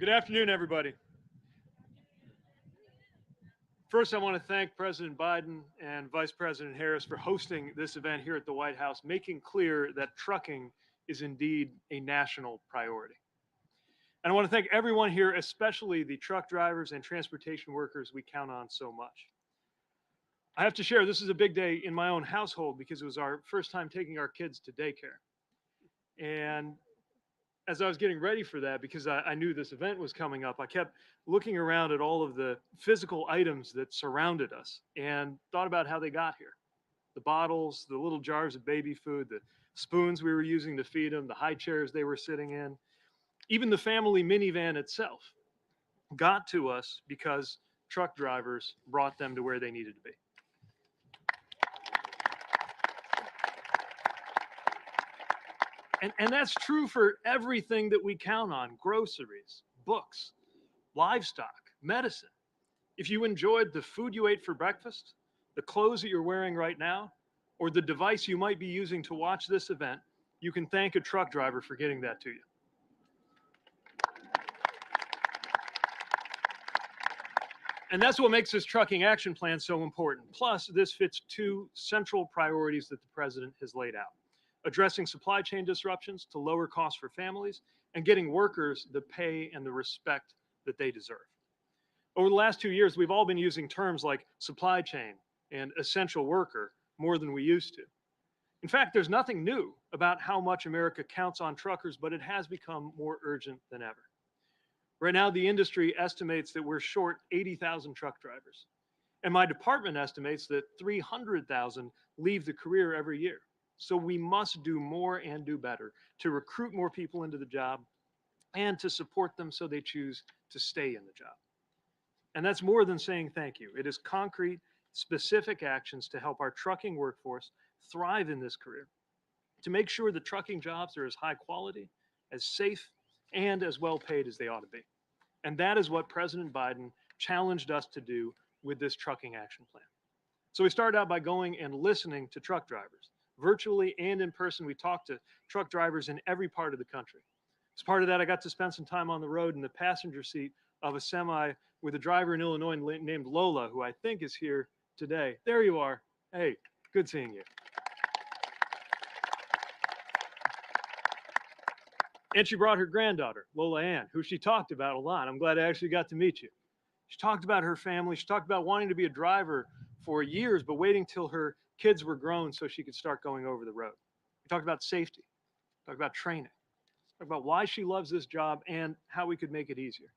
Good afternoon, everybody. First, I want to thank President Biden and Vice President Harris for hosting this event here at the White House, making clear that trucking is indeed a national priority. And I want to thank everyone here, especially the truck drivers and transportation workers we count on so much. I have to share, this is a big day in my own household because it was our first time taking our kids to daycare. And as I was getting ready for that, because I knew this event was coming up, I kept looking around at all of the physical items that surrounded us and thought about how they got here. The bottles, the little jars of baby food, the spoons we were using to feed them, the high chairs they were sitting in, even the family minivan itself got to us because truck drivers brought them to where they needed to be. And that's true for everything that we count on: groceries, books, livestock, medicine. If you enjoyed the food you ate for breakfast, the clothes that you're wearing right now, or the device you might be using to watch this event, you can thank a truck driver for getting that to you. And that's what makes this trucking action plan so important. Plus, this fits two central priorities that the president has laid out: addressing supply chain disruptions to lower costs for families, and getting workers the pay and the respect that they deserve. Over the last 2 years, we've all been using terms like supply chain and essential worker more than we used to. In fact, there's nothing new about how much America counts on truckers, but it has become more urgent than ever. Right now, the industry estimates that we're short 80,000 truck drivers. And my department estimates that 300,000 leave the career every year. So we must do more and do better to recruit more people into the job and to support them so they choose to stay in the job. And that's more than saying thank you. It is concrete, specific actions to help our trucking workforce thrive in this career, to make sure the trucking jobs are as high quality, as safe, and as well paid as they ought to be. And that is what President Biden challenged us to do with this trucking action plan. So we started out by going and listening to truck drivers. Virtually and in person, we talked to truck drivers in every part of the country. As part of that, I got to spend some time on the road in the passenger seat of a semi with a driver in Illinois named Lola, who I think is here today. There you are. Hey, good seeing you. And she brought her granddaughter, Lola Ann, who she talked about a lot. I'm glad I actually got to meet you. She talked about her family. She talked about wanting to be a driver for years, but waiting till her kids were grown so she could start going over the road. We talked about safety, talked about training, talked about why she loves this job and how we could make it easier.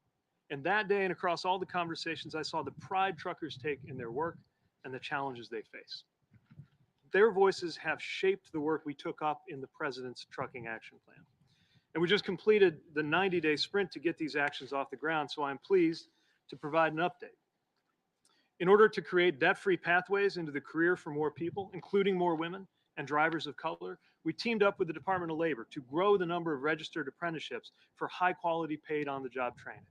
And that day and across all the conversations, I saw the pride truckers take in their work and the challenges they face. Their voices have shaped the work we took up in the president's trucking action plan. And we just completed the 90-day sprint to get these actions off the ground, so I'm pleased to provide an update. In order to create debt-free pathways into the career for more people, including more women and drivers of color, we teamed up with the Department of Labor to grow the number of registered apprenticeships for high-quality paid on-the-job training.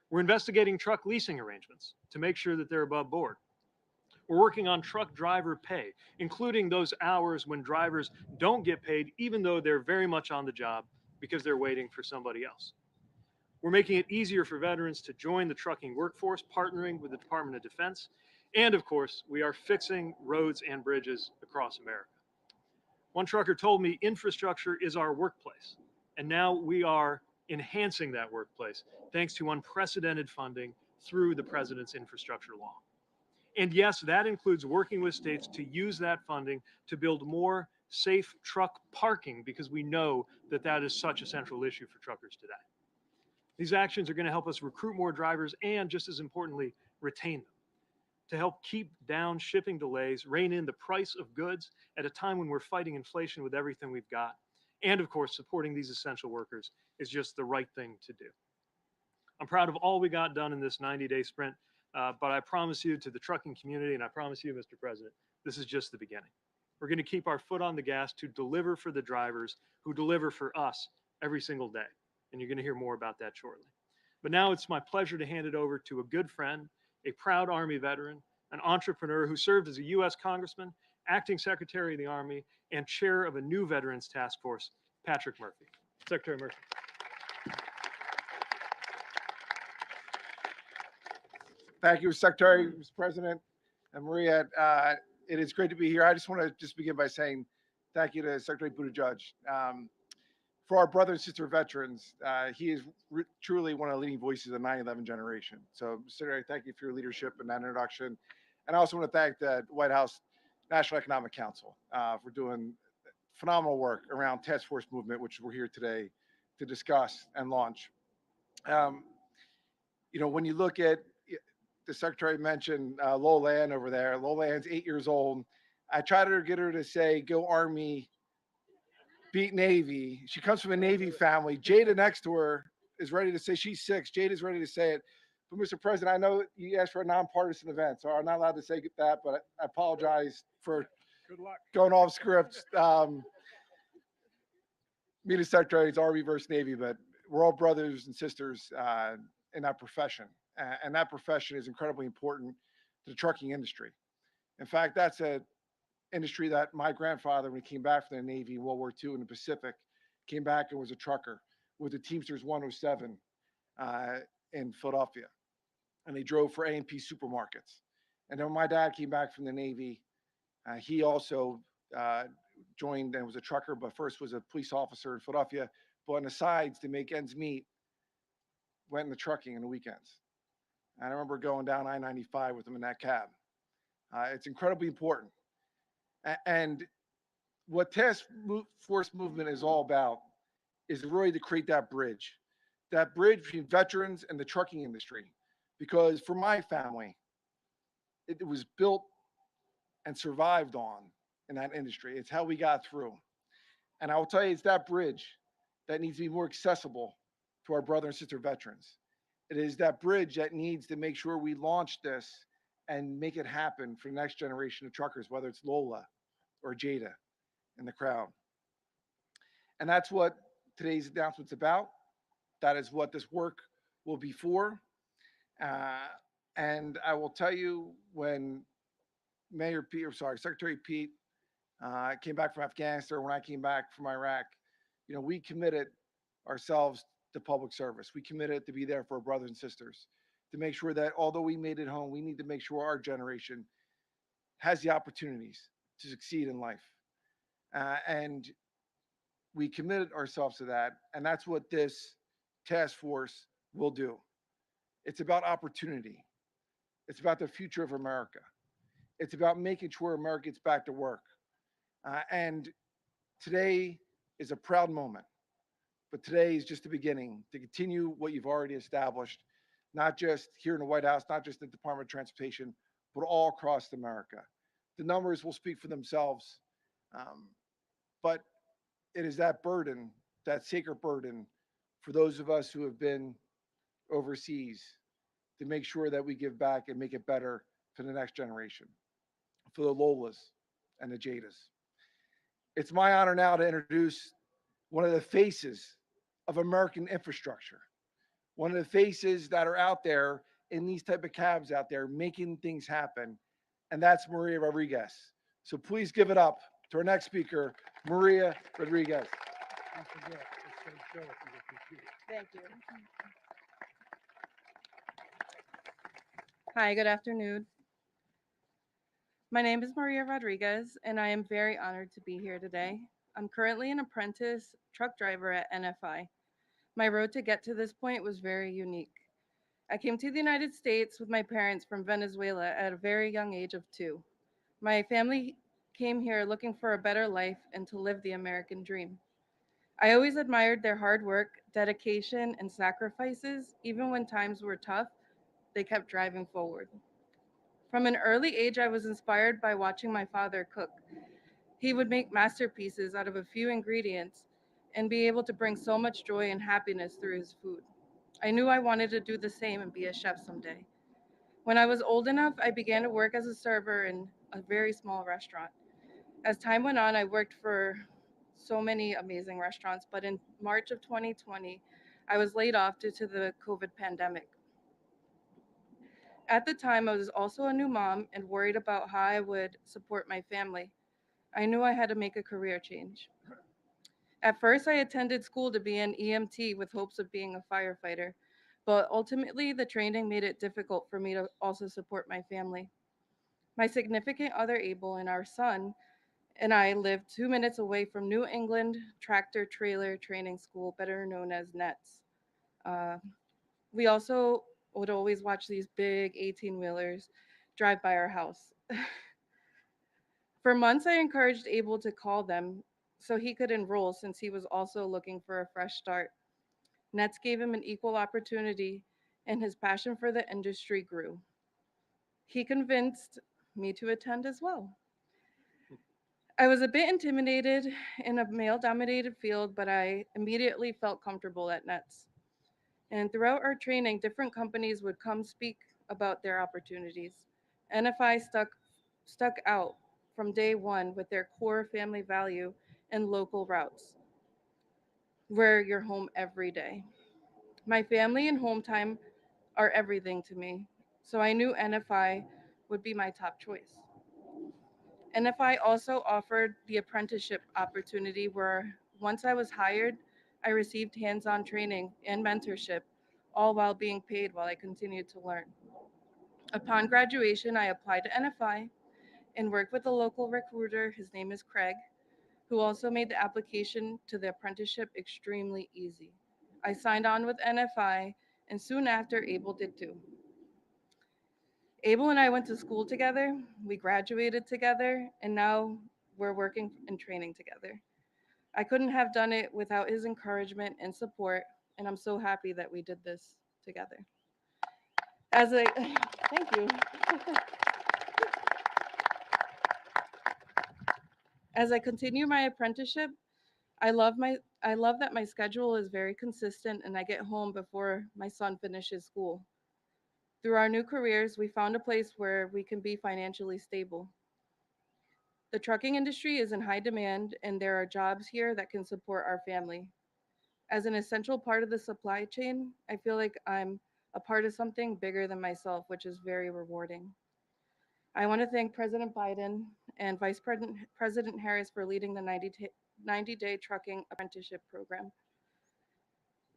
We're investigating truck leasing arrangements to make sure that they're above board. We're working on truck driver pay, including those hours when drivers don't get paid even though they're very much on the job because they're waiting for somebody else. We're making it easier for veterans to join the trucking workforce, partnering with the Department of Defense. And of course, we are fixing roads and bridges across America. One trucker told me infrastructure is our workplace. And now we are enhancing that workplace thanks to unprecedented funding through the president's infrastructure law. And yes, that includes working with states to use that funding to build more safe truck parking, because we know that that is such a central issue for truckers today. These actions are going to help us recruit more drivers and, just as importantly, retain them, to help keep down shipping delays, rein in the price of goods at a time when we're fighting inflation with everything we've got. And of course, supporting these essential workers is just the right thing to do. I'm proud of all we got done in this 90-day sprint, but I promise you, to the trucking community, and I promise you, Mr. President, this is just the beginning. We're going to keep our foot on the gas to deliver for the drivers who deliver for us every single day. And you're going to hear more about that shortly. But now it's my pleasure to hand it over to a good friend, a proud Army veteran, an entrepreneur who served as a U.S. Congressman, acting Secretary of the Army, and chair of a new Veterans Task Force, Patrick Murphy. Secretary Murphy. Thank you, Secretary, Mr. President, and Maria. It is great to be here. I just want to begin by saying thank you to Secretary Buttigieg. For our brother and sister veterans, he is truly one of the leading voices of the 9/11 generation. So, Secretary, thank you for your leadership in that introduction. And I also want to thank the White House National Economic Council for doing phenomenal work around task force movement, which we're here today to discuss and launch. Um, when you look at the secretary mentioned Lola Ann over there. Lola Ann's 8 years old. I tried to get her to say, "Go Army, beat Navy." She comes from a Navy family. Jada next to her is ready to say she's 6. Jada's ready to say it. But Mr. President, I know you asked for a nonpartisan event, so I'm not allowed to say that. But I apologize for going off script. Me and the secretary, it's Army versus Navy, but we're all brothers and sisters in that profession. And that profession is incredibly important to the trucking industry. In fact, that's a industry that my grandfather, when he came back from the Navy in World War II in the Pacific, came back and was a trucker with the Teamsters 107 in Philadelphia. And they drove for A&P supermarkets. And then when my dad came back from the Navy, he also joined and was a trucker, but first was a police officer in Philadelphia. But on the sides, to make ends meet, went into trucking on the weekends. And I remember going down I-95 with him in that cab. It's incredibly important. And what task force movement is all about is really to create that bridge between veterans and the trucking industry. Because for my family, it was built and survived on in that industry. It's how we got through. And I will tell you, it's that bridge that needs to be more accessible to our brother and sister veterans. It is that bridge that needs to make sure we launch this and make it happen for the next generation of truckers, whether it's Lola or Jada in the crowd. And that's what today's announcement's about. That is what this work will be for. Uh, and I will tell you, when Secretary Pete came back from Afghanistan, when I came back from Iraq, we committed ourselves to public service. We committed to be there for our brothers and sisters, to make sure that although we made it home, we need to make sure our generation has the opportunities to succeed in life. And we committed ourselves to that. And that's what this task force will do. It's about opportunity. It's about the future of America. It's about making sure America gets back to work. And today is a proud moment, but today is just the beginning to continue what you've already established, not just here in the White House, not just the Department of Transportation, but all across America. The numbers will speak for themselves, but it is that burden, that sacred burden, for those of us who have been overseas, to make sure that we give back and make it better for the next generation, for the Lolas and the Jadas. It's my honor now to introduce one of the faces of American infrastructure, one of the faces that are out there in these type of cabs out there making things happen, and that's Maria Rodriguez. So please give it up to our next speaker, Maria Rodriguez. Thank you. Hi, good afternoon. My name is Maria Rodriguez, and I am very honored to be here today. I'm currently an apprentice truck driver at NFI. My road to get to this point was very unique. I came to the United States with my parents from Venezuela at a very young age of 2. My family came here looking for a better life and to live the American dream. I always admired their hard work, dedication, and sacrifices. Even when times were tough, they kept driving forward. From an early age, I was inspired by watching my father cook. He would make masterpieces out of a few ingredients and be able to bring so much joy and happiness through his food. I knew I wanted to do the same and be a chef someday. When I was old enough, I began to work as a server in a very small restaurant. As time went on, I worked for so many amazing restaurants, but in March of 2020, I was laid off due to the COVID pandemic. At the time, I was also a new mom and worried about how I would support my family. I knew I had to make a career change. At first, I attended school to be an EMT with hopes of being a firefighter, but ultimately the training made it difficult for me to also support my family. My significant other, Abel, and our son and I live 2 minutes away from New England Tractor Trailer Training School, better known as NETS. Uh, we also would always watch these big 18 wheelers drive by our house. For months, I encouraged Abel to call them so he could enroll since he was also looking for a fresh start. NETS gave him an equal opportunity, and his passion for the industry grew. He convinced me to attend as well. I was a bit intimidated in a male dominated field, but I immediately felt comfortable at NETS. And throughout our training, different companies would come speak about their opportunities. NFI stuck out from day one with their core family value and local routes, where you're home every day. My family and home time are everything to me, so I knew NFI would be my top choice. NFI also offered the apprenticeship opportunity where once I was hired, I received hands on training and mentorship, all while being paid while I continued to learn. Upon graduation, I applied to NFI and worked with a local recruiter. His name is Craig, who also made the application to the apprenticeship extremely easy. I signed on with NFI, and soon after, Abel did too. Abel and I went to school together, we graduated together, and now we're working and training together. I couldn't have done it without his encouragement and support, and I'm so happy that we did this together. As a thank you. As I continue my apprenticeship, I love that my schedule is very consistent and I get home before my son finishes school. Through our new careers, we found a place where we can be financially stable. The trucking industry is in high demand, and there are jobs here that can support our family. As an essential part of the supply chain, I feel like I'm a part of something bigger than myself, which is very rewarding. I want to thank President Biden and President Harris for leading the 90-day trucking apprenticeship program.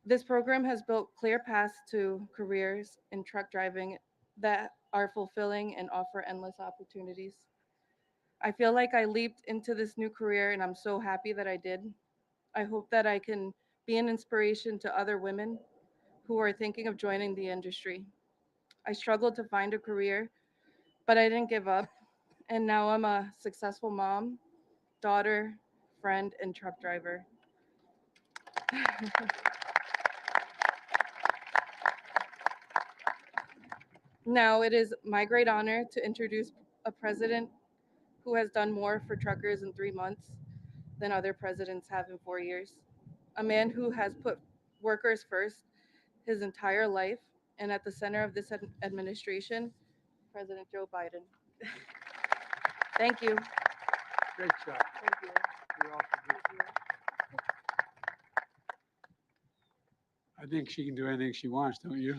This program has built clear paths to careers in truck driving that are fulfilling and offer endless opportunities. I feel like I leaped into this new career and I'm so happy that I did. I hope that I can be an inspiration to other women who are thinking of joining the industry. I struggled to find a career, but I didn't give up. And now I'm a successful mom, daughter, friend, and truck driver. Now it is my great honor to introduce a president who has done more for truckers in 3 months than other presidents have in 4 years. A man who has put workers first his entire life and at the center of this administration, President Joe Biden. Thank you. Great job. Thank you. You're awful good. Thank you. I think she can do anything she wants, don't you?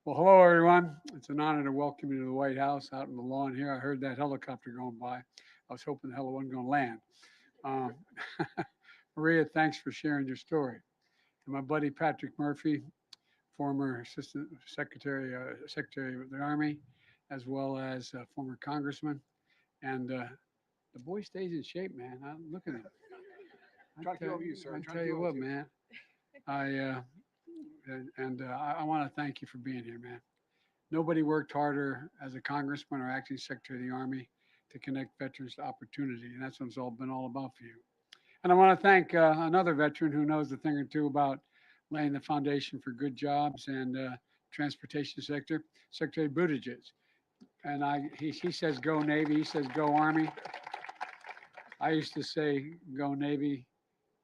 Well, hello, everyone. It's an honor to welcome you to the White House out on the lawn here. I heard that helicopter going by. I was hoping the hell it wasn't going to land. Um, Maria, thanks for sharing your story. And my buddy Patrick Murphy, former Assistant Secretary of the Army, as well as former Congressman. And the boy stays in shape, man. Look at him. Trying to keep up with you, sir. I Trying to tell keep you up what, with you. man. I want to thank you for being here, man. Nobody worked harder as a congressman or acting secretary of the Army to connect veterans to opportunity, and that's what it's all been all about for you. And I want to thank another veteran who knows a thing or two about laying the foundation for good jobs and transportation sector, Secretary Buttigieg. And he says go Navy, he says go Army. I used to say go Navy,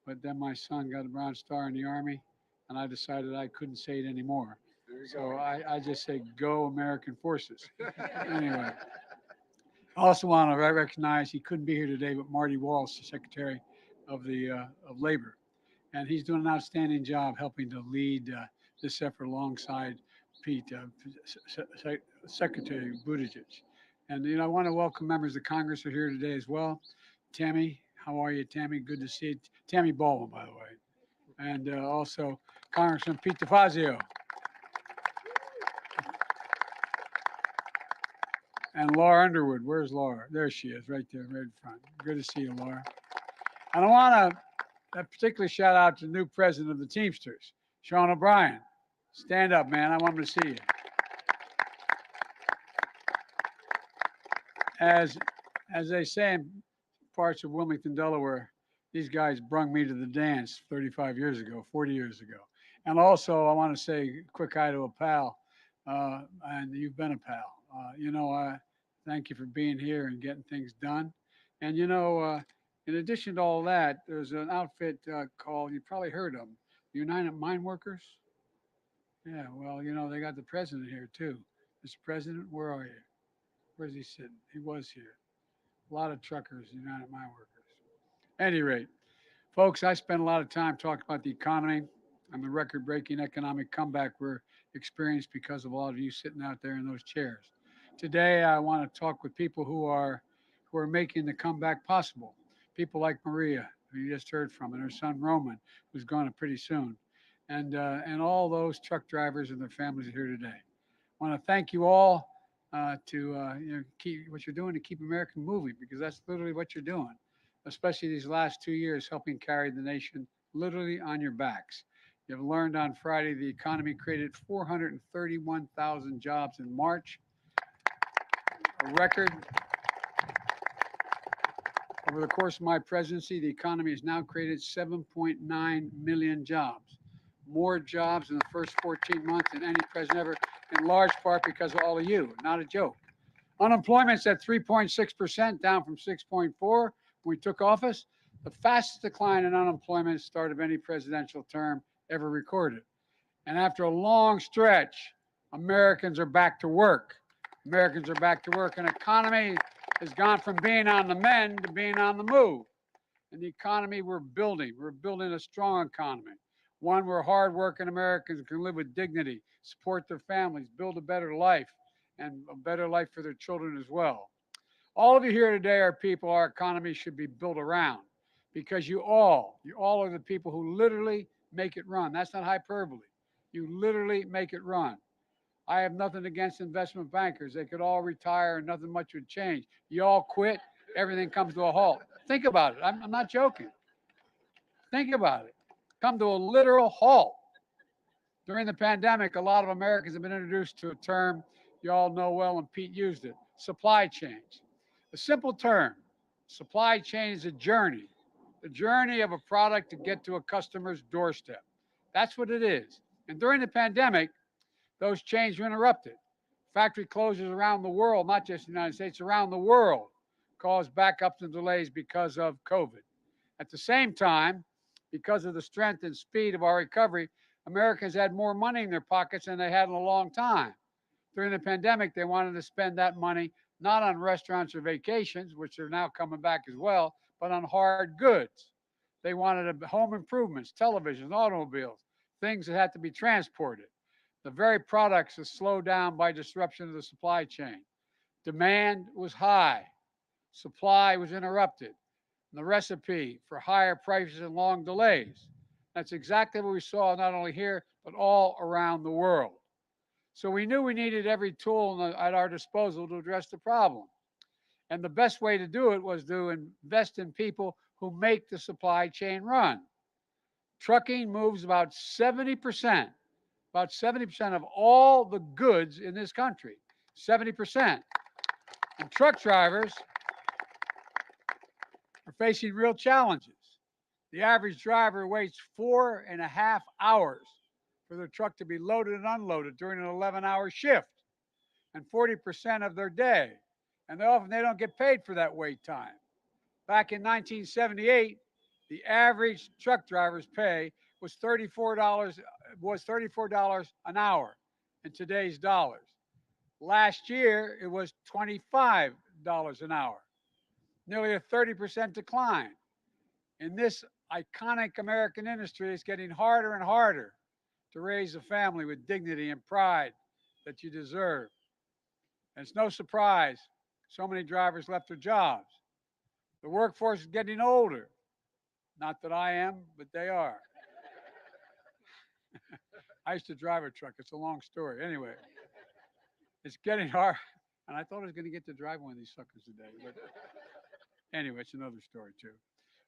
but then my son got a Bronze Star in the Army, and I decided I couldn't say it anymore. There you So go. I just say go American Forces. Anyway, I also want to recognize he couldn't be here today, but Marty Walsh, the Secretary of Labor, and he's doing an outstanding job helping to lead this effort alongside Pete, Secretary Buttigieg. And I want to welcome members of Congress who are here today as well. Tammy, how are you, Tammy? Good to see you. Tammy Baldwin, by the way. and also Congressman Pete Buttigieg. And Laura Underwood. Where's Laura? There she is, right there, right in front. Good to see you, Laura. And I want to particularly shout out to the new president of the Teamsters, Sean O'Brien. Stand up, man. I want him to see you. As they say in parts of Wilmington, Delaware, these guys brung me to the dance 35 years ago, 40 years ago. And also, I want to say a quick hi to a pal, and you've been a pal. Thank you for being here and getting things done. And in addition to all that, there's an outfit called, you probably heard of them, United Mine Workers. Yeah, well, they got the president here too. Mr. President, where are you? Where's he sitting? He was here. A lot of truckers, United Mine Workers. At any rate, folks, I spent a lot of time talking about the economy and the record-breaking economic comeback we're experienced because of all of you sitting out there in those chairs. Today, I want to talk with people who are making the comeback possible. People like Maria, who you just heard from, and her son Roman, who's going pretty soon, and all those truck drivers and their families are here today. I want to thank you all to keep what you're doing to keep America moving, because that's literally what you're doing, especially these last 2 years, helping carry the nation literally on your backs. You've learned on Friday the economy created 431,000 jobs in March, a record. Over the course of my presidency, the economy has now created 7.9 million jobs, more jobs in the first 14 months than any president ever, in large part because of all of you. Not a joke. Unemployment's at 3.6%, down from 6.4 when we took office, the fastest decline in unemployment at the start of any presidential term ever recorded. And after a long stretch, Americans are back to work. Americans are back to work. An economy has gone from being on the mend to being on the move. And the economy we're building a strong economy, one where hardworking Americans can live with dignity, support their families, build a better life, and a better life for their children as well. All of you here today are people our economy should be built around, because you all are the people who literally make it run. That's not hyperbole. You literally make it run. I have nothing against investment bankers. They could all retire and nothing much would change. You all quit, everything comes to a halt. Think about it. I'm not joking. Think about it. Come to a literal halt. During the pandemic, a lot of Americans have been introduced to a term you all know well, and Pete used it, supply chains. A simple term. Supply chain is a journey, the journey of a product to get to a customer's doorstep. That's what it is. And during the pandemic, those chains were interrupted. Factory closures around the world, not just the United States, around the world, caused backups and delays because of COVID. At the same time, because of the strength and speed of our recovery, Americans had more money in their pockets than they had in a long time. During the pandemic, they wanted to spend that money not on restaurants or vacations, which are now coming back as well, but on hard goods. They wanted home improvements, televisions, automobiles, things that had to be transported. The very products that slowed down by disruption of the supply chain. Demand was high. Supply was interrupted. And the recipe for higher prices and long delays. That's exactly what we saw not only here, but all around the world. So we knew we needed every tool at our disposal to address the problem. And the best way to do it was to invest in people who make the supply chain run. Trucking moves about 70% of all the goods in this country, 70%. And truck drivers are facing real challenges. The average driver waits 4.5 hours for their truck to be loaded and unloaded during an 11-hour shift, and 40% of their day. And they don't get paid for that wait time. Back in 1978, the average truck driver's pay was $34 an hour in today's dollars. Last year, it was $25 an hour, nearly a 30% decline. In this iconic American industry, it's getting harder and harder to raise a family with dignity and pride that you deserve. And it's no surprise so many drivers left their jobs. The workforce is getting older. Not that I am, but they are. I used to drive a truck. It's a long story. Anyway, it's getting hard. And I thought I was going to get to drive one of these suckers today. But anyway, it's another story, too.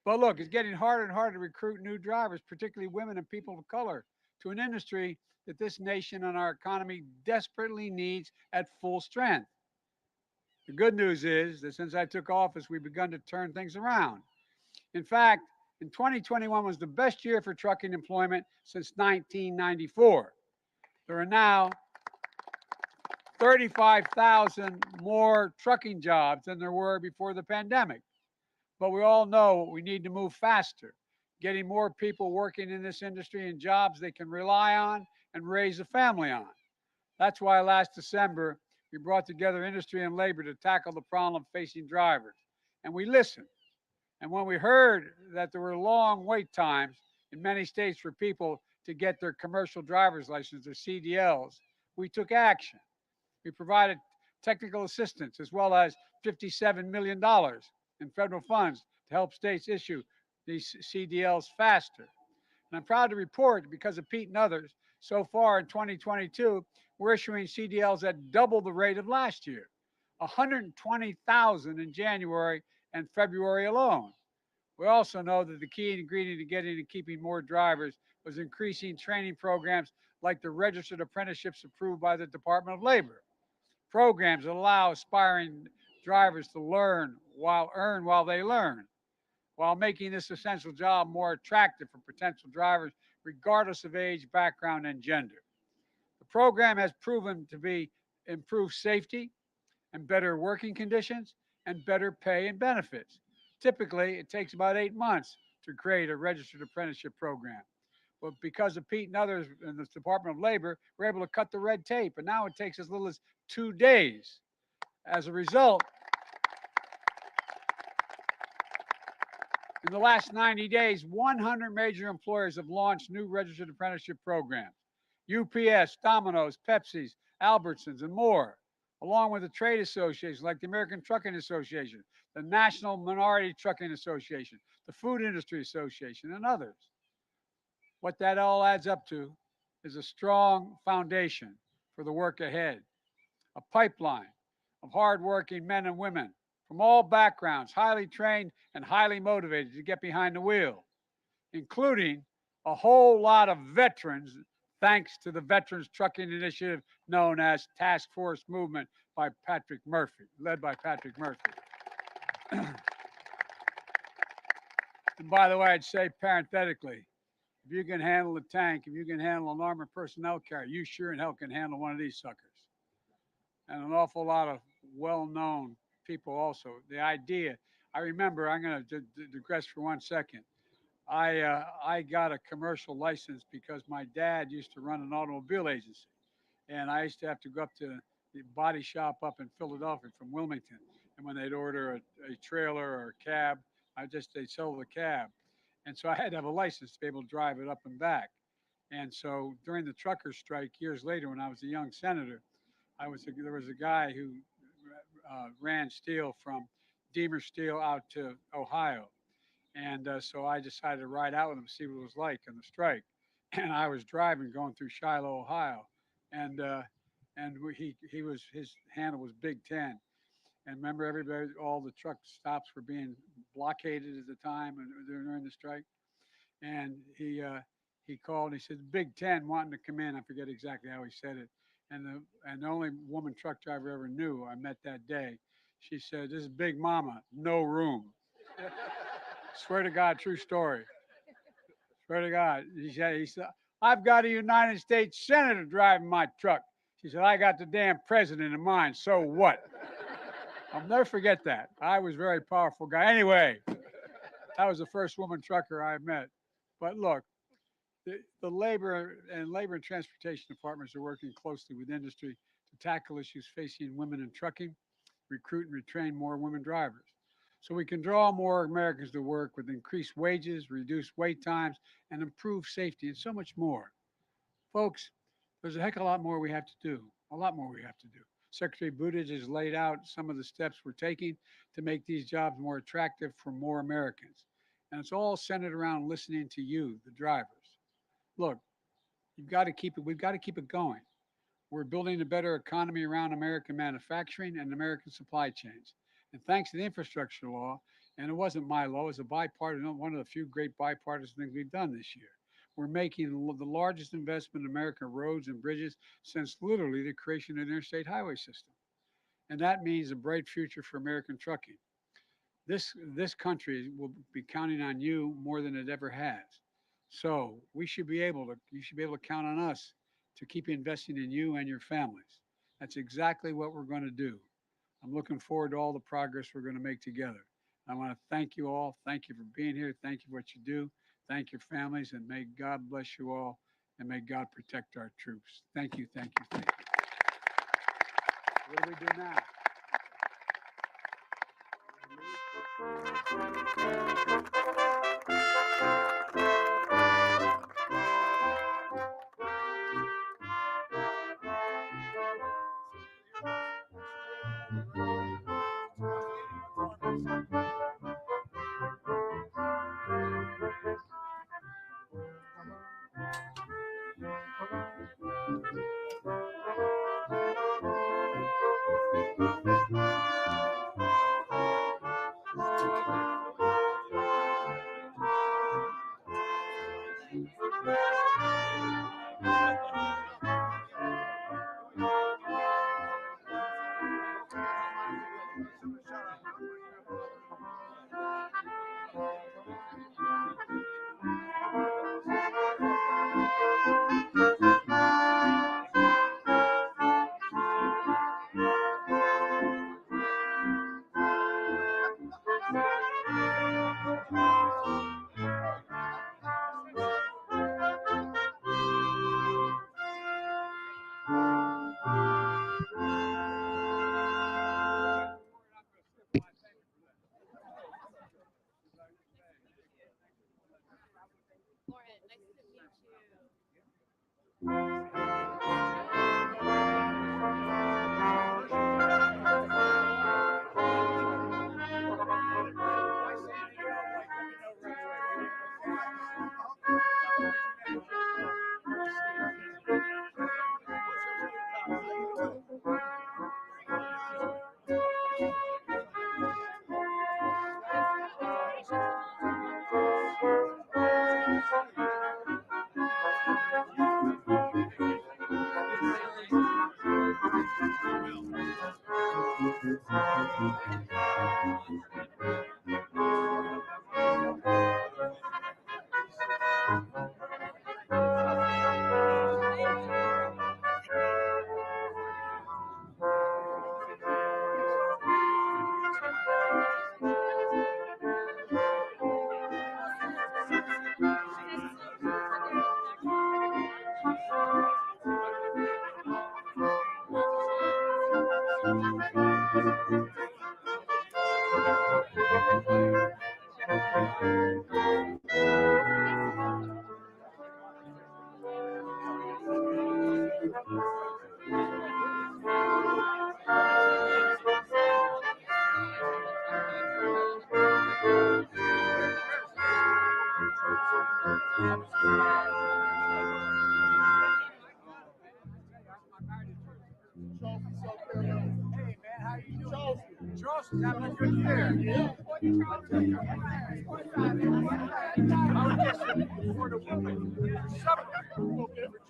But look, it's getting harder and harder to recruit new drivers, particularly women and people of color, to an industry that this nation and our economy desperately needs at full strength. The good news is that since I took office, we've begun to turn things around. In fact, in 2021 was the best year for trucking employment since 1994. There are now 35,000 more trucking jobs than there were before the pandemic. But we all know we need to move faster, getting more people working in this industry in jobs they can rely on and raise a family on. That's why last December, we brought together industry and labor to tackle the problem facing drivers. And we listened. And when we heard that there were long wait times in many states for people to get their commercial driver's license, their CDLs, we took action. We provided technical assistance as well as $57 million in federal funds to help states issue these CDLs faster. And I'm proud to report, because of Pete and others, so far in 2022, we're issuing CDLs at double the rate of last year, 120,000 in January and February alone. We also know that the key ingredient to getting and keeping more drivers was increasing training programs like the registered apprenticeships approved by the Department of Labor. Programs that allow aspiring drivers to earn while they learn, while making this essential job more attractive for potential drivers, regardless of age, background, and gender. The program has proven to be improved safety and better working conditions and better pay and benefits. Typically, it takes about 8 months to create a registered apprenticeship program. But because of Pete and others in the Department of Labor, we're able to cut the red tape, and now it takes as little as 2 days. As a result, in the last 90 days, 100 major employers have launched new registered apprenticeship programs. UPS, Domino's, Pepsi's, Albertsons, and more, along with the trade associations like the American Trucking Association, the National Minority Trucking Association, the Food Industry Association, and others. What that all adds up to is a strong foundation for the work ahead, a pipeline of hardworking men and women from all backgrounds, highly trained and highly motivated to get behind the wheel, including a whole lot of veterans, thanks to the Veterans Trucking Initiative known as Task Force Movement by Patrick Murphy, led by Patrick Murphy. And by the way, I'd say parenthetically, if you can handle a tank, if you can handle an armored personnel carrier, you sure in hell can handle one of these suckers. And an awful lot of well-known people also. The idea, I remember, I'm going to digress for 1 second. I got a commercial license because my dad used to run an automobile agency. And I used to have to go up to the body shop up in Philadelphia from Wilmington. And when they'd order a trailer or a cab, they'd sell the cab. And so I had to have a license to be able to drive it up and back. And so during the trucker strike years later, when I was a young senator, there was a guy who ran steel from Deemer Steel out to Ohio. And so I decided to ride out with him, see what it was like in the strike. And I was driving, going through Shiloh, Ohio. And his handle was Big Ten. And remember, everybody, all the truck stops were being blockaded at the time and during the strike. And he called and he said, Big Ten wanting to come in. I forget exactly how he said it. And the only woman truck driver I ever knew I met that day, she said, this is Big Mama, no room. Swear to God, true story. Swear to God. He said, I've got a United States Senator driving my truck. She said, I got the damn president in mind, so what? I'll never forget that. I was a very powerful guy. Anyway, that was the first woman trucker I met. But look, the labor and transportation departments are working closely with industry to tackle issues facing women in trucking, recruit and retrain more women drivers, so we can draw more Americans to work with increased wages, reduced wait times, and improved safety, and so much more. Folks, there's a heck of a lot more we have to do, a lot more we have to do. Secretary Buttigieg has laid out some of the steps we're taking to make these jobs more attractive for more Americans. And it's all centered around listening to you, the drivers. Look, You've got to keep it. We've got to keep it going. We're building a better economy around American manufacturing and American supply chains. And thanks to the infrastructure law, and it wasn't my law, it was a bipartisan, one of the few great bipartisan things we've done this year. We're making the largest investment in American roads and bridges since literally the creation of the interstate highway system. And that means a bright future for American trucking. This country will be counting on you more than it ever has. So you should be able to count on us to keep investing in you and your families. That's exactly what we're going to do. I'm looking forward to all the progress we're going to make together. I want to thank you all. Thank you for being here. Thank you for what you do. Thank your families, and may God bless you all, and may God protect our troops. Thank you, thank you, thank you. What do we do now? Charles is having a good year. I was just for the woman,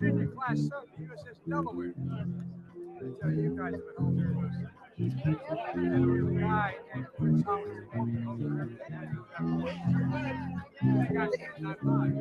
Virginia class 7, USS Delaware. I tell you, you guys have been home there. The guy and Prince Howard. You guys are not lying.